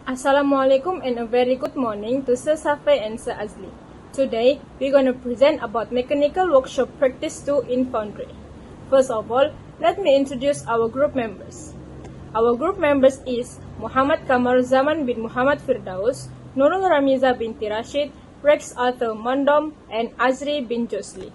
Assalamualaikum and a very good morning to Sir Safe and Sir Azli. Today, we're going to present about Mechanical Workshop Practice 2 in Foundry. First of all, let me introduce our group members. Our group members is Muhammad Kamar Zaman bin Muhammad Firdaus, Nurul Ramiza binti Rashid, Rex Arthur Mondom, and Azri bin Josli.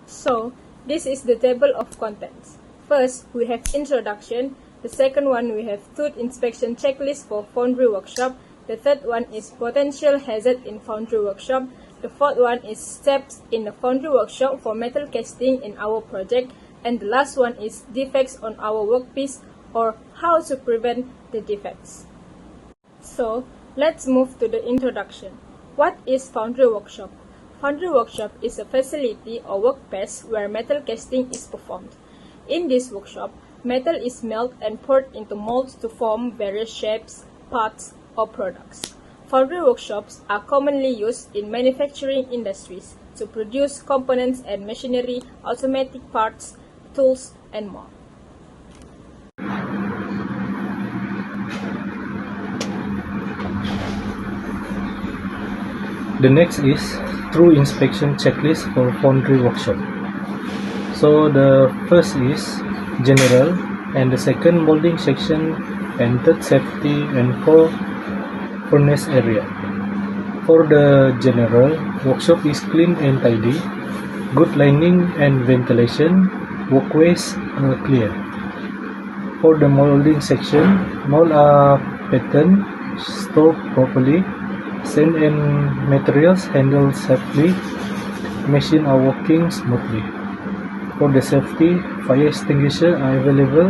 So, this is the table of contents. First, we have introduction. The second one, we have tooth inspection checklist for foundry workshop. The third one is potential hazard in foundry workshop. The fourth one is steps in the foundry workshop for metal casting in our project. And the last one is defects on our workpiece, or how to prevent the defects. So, let's move to the introduction. What is foundry workshop? Foundry workshop is a facility or workplace where metal casting is performed. In this workshop, metal is melted and poured into molds to form various shapes, parts, or products. Foundry workshops are commonly used in manufacturing industries to produce components and machinery, automatic parts, tools, and more. The next is through inspection checklist for foundry workshop. So the first is general, and the second molding section, and third safety, and fourth furnace area. For the general, workshop is clean and tidy, good lighting and ventilation, walkways are clear. For the molding section, mold are patterned, stored properly, sand and materials handled safely, machines are working smoothly. For the safety, fire extinguisher are available,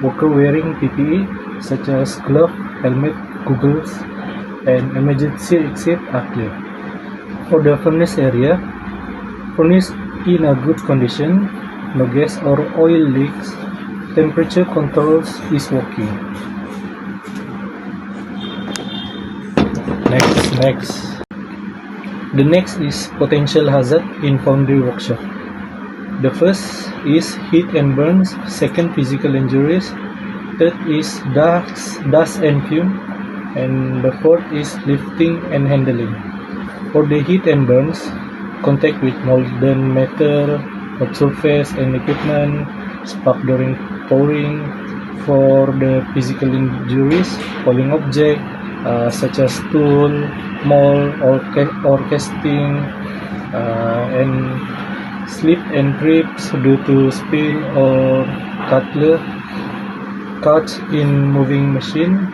worker wearing PPE such as glove, helmet, goggles, and emergency exit are clear. For the furnace area, furnace in a good condition, no gas or oil leaks, temperature controls is working. Next. The next is potential hazard in foundry workshop. The first is heat and burns, second physical injuries, third is dust and fume, and the fourth is lifting and handling. For the heat and burns, contact with molten metal, hot surface and equipment, spark during pouring. For the physical injuries, falling object such as tool, mold or casting, and slip and trips due to spill or cuts in moving machine.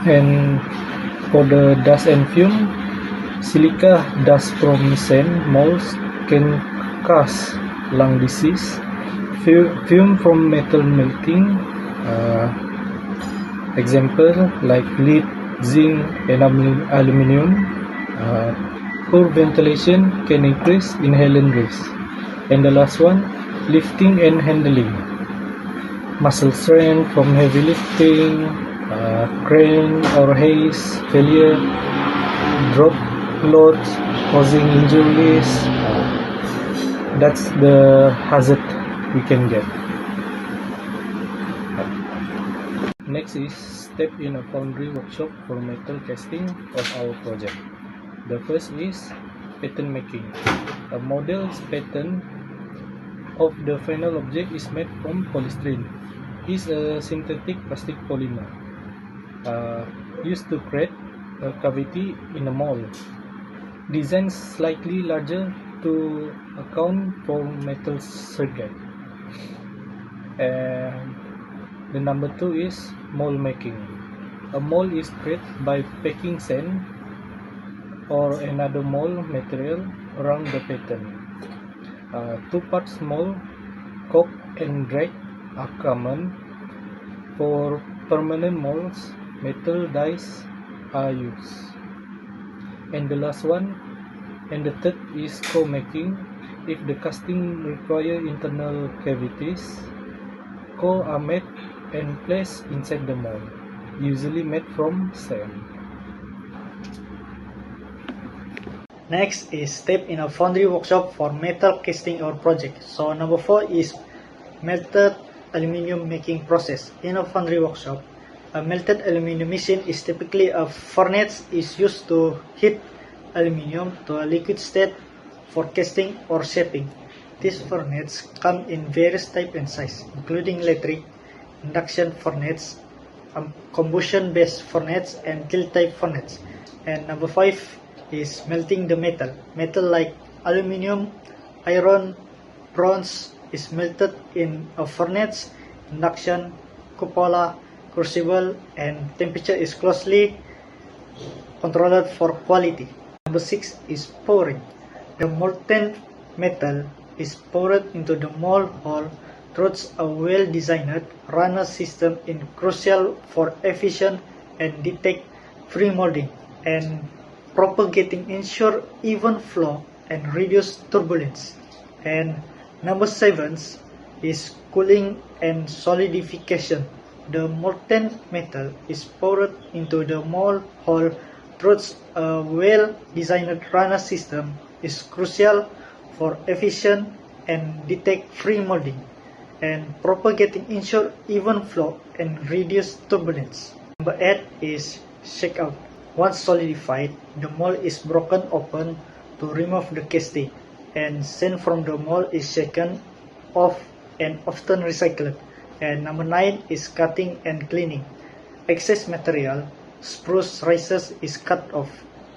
And for the dust and fume, silica dust from sand molds can cause lung disease. Fume from metal melting, example like lead, zinc, and aluminium. Poor ventilation can increase inhalation risk. And the last one, lifting and handling. Muscle strain from heavy lifting, crane or haze failure, drop loads causing injuries. That's the hazard we can get. Next is step in a foundry workshop for metal casting of our project. The first is pattern making. A model's pattern of the final object is made from polystyrene. It's a synthetic plastic polymer used to create a cavity in a mold. Designed slightly larger to account for metal circuit. And the number 2 is mold making. A mold is created by packing sand or another mold material around the pattern. Two parts mold, cock and drag are common. For permanent molds, metal dies are used. And the last one, and the third is co-making. If the casting require internal cavities, core are made and placed inside the mold, usually made from sand. Next is step in a foundry workshop for metal casting or project. So number 4 is melted aluminum making process. In a foundry workshop, A melted aluminum machine is typically a furnace is used to heat aluminum to a liquid state for casting or shaping. These furnaces come in various types and sizes, including electric, induction furnace, combustion-based furnace, and tilt-type furnace. And number 5 is melting the metal. Metal like aluminum, iron, bronze is melted in a furnace, induction, cupola, crucible, and temperature is closely controlled for quality. Number 6 is pouring. The molten metal is poured into the mold hole through a well-designed runner system is crucial for efficient and detect free molding and propagating ensure even flow and reduce turbulence. And number 7 is cooling and solidification. The molten metal is poured into the mold hole through a well-designed runner system is crucial for efficient and detect free molding and propagating ensure even flow and reduce turbulence. Number 8 is shakeout. Once solidified, the mold is broken open to remove the casting, and sand from the mold is shaken off and often recycled. And number 9 is cutting and cleaning. Excess material, spruce rises is cut off,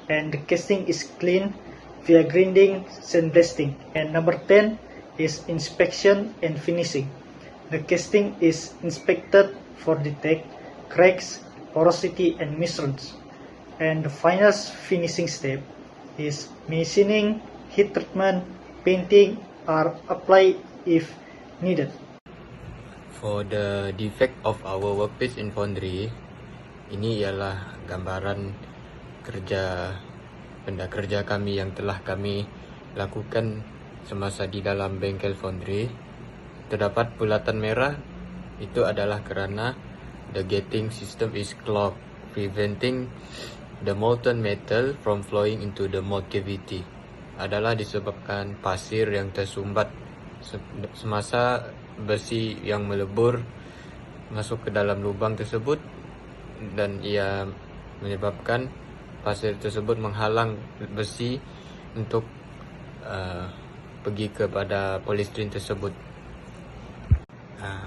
and the casting is cleaned via grinding, sandblasting. And number 10 is inspection and finishing. The casting is inspected for detect cracks, porosity, and misruns. And the final finishing step is machining, heat treatment, painting are applied if needed. For the defect of our workpiece in foundry, ini ialah gambaran benda kerja kami yang telah kami lakukan semasa di dalam bengkel foundry. Terdapat bulatan merah, itu adalah kerana the gating system is clogged, preventing the molten metal from flowing into the mold cavity. Adalah disebabkan pasir yang tersumbat semasa besi yang melebur masuk ke dalam lubang tersebut, dan ia menyebabkan pasir tersebut menghalang besi untuk pergi kepada polystyrene tersebut.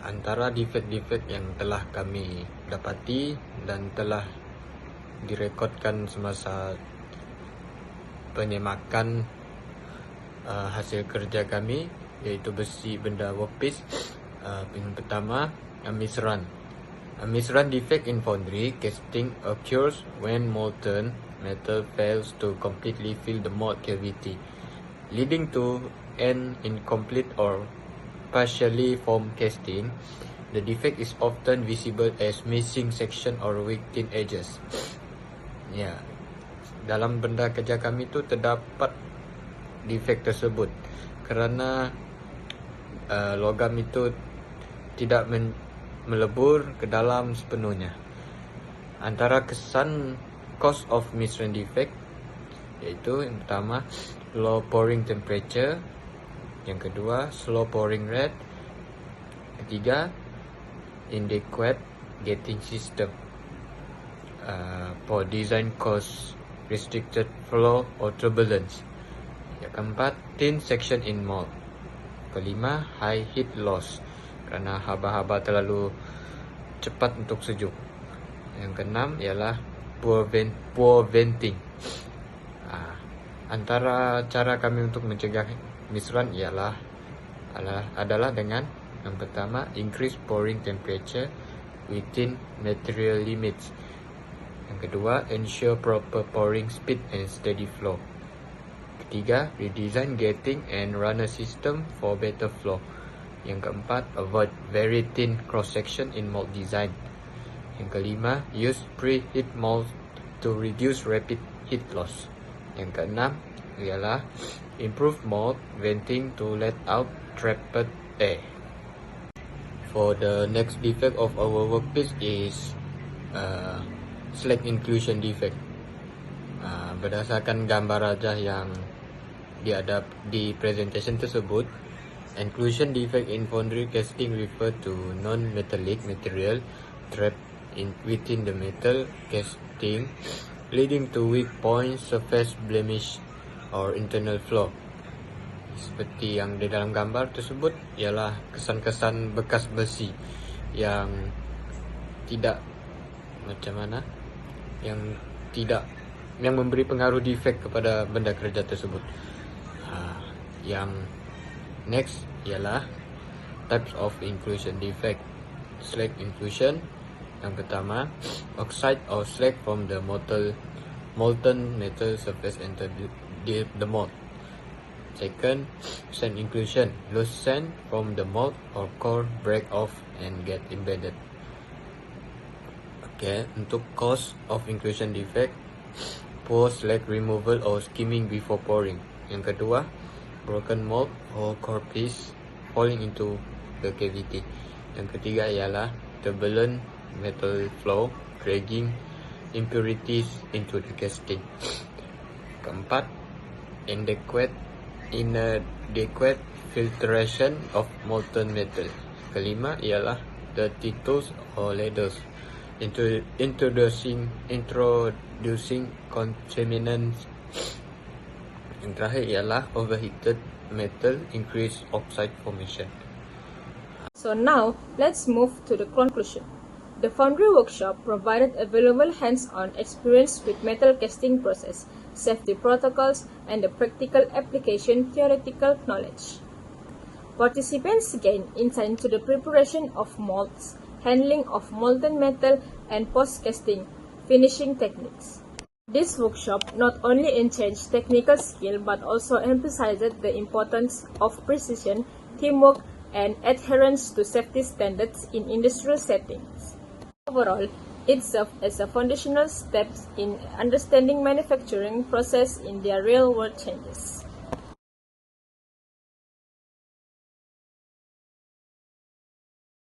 Antara defect-defect yang telah kami dapati dan telah direkodkan semasa penyemakan hasil kerja kami, iaitu besi benda workpiece. Yang pertama, a misrun. A misrun defect in foundry casting occurs when molten metal fails to completely fill the mold cavity, leading to an incomplete or partially formed casting. The defect is often visible as missing section or weak thin edges. Dalam benda kerja kami tu terdapat defect tersebut kerana logam itu tidak melebur ke dalam sepenuhnya. Antara kesan cause of misrun defect iaitu yang pertama, low pouring temperature, yang kedua, slow pouring rate, ketiga, inadequate gating system, poor design cause restricted flow or turbulence. Yang keempat, thin section in mold. Kelima, high heat loss kerana haba-haba terlalu cepat untuk sejuk. Yang keenam ialah poor venting. Antara cara kami untuk mencegah misrun adalah dengan yang pertama, increase pouring temperature within material limits. Yang kedua, ensure proper pouring speed and steady flow. Ketiga, redesign gating and runner system for better flow. Yang keempat, avoid very thin cross section in mold design. Yang kelima, use preheat mold to reduce rapid heat loss. Yang keenam ialah improve mold venting to let out trapped air. For the next defect of our workpiece is slack inclusion defect. Berdasarkan gambar rajah yang di presentation tersebut, inclusion defect in foundry casting refer to non-metallic material trapped within the metal casting, leading to weak points, surface blemish, or internal flaw. Seperti yang di dalam gambar tersebut ialah kesan-kesan bekas besi yang tidak yang memberi pengaruh defect kepada benda kerja tersebut. Yang next ialah types of inclusion defect. Slag inclusion. Yang pertama, oxide or slag from the molten metal surface enter the mold. Second, sand inclusion. Loose sand from the mold or core break off and get embedded. Okay, untuk cause of inclusion defect, poor slag removal or skimming before pouring. Yang kedua, broken mold or core piece falling into the cavity. Yang ketiga ialah turbulent metal flow, dragging impurities into the casting. Keempat, inadequate filtration of molten metal. Kelima ialah dirty tools or ladles, introducing contaminants. Yang terakhir ialah overheated metal, increase oxide formation. So now, let's move to the conclusion. The Foundry Workshop provided a valuable hands-on experience with metal casting process, safety protocols, and the practical application theoretical knowledge. Participants gained insight into the preparation of molds, handling of molten metal, and post-casting finishing techniques. This workshop not only enhanced technical skill but also emphasized the importance of precision, teamwork, and adherence to safety standards in industrial settings. Overall, it served as a foundational step in understanding manufacturing process in their real-world changes.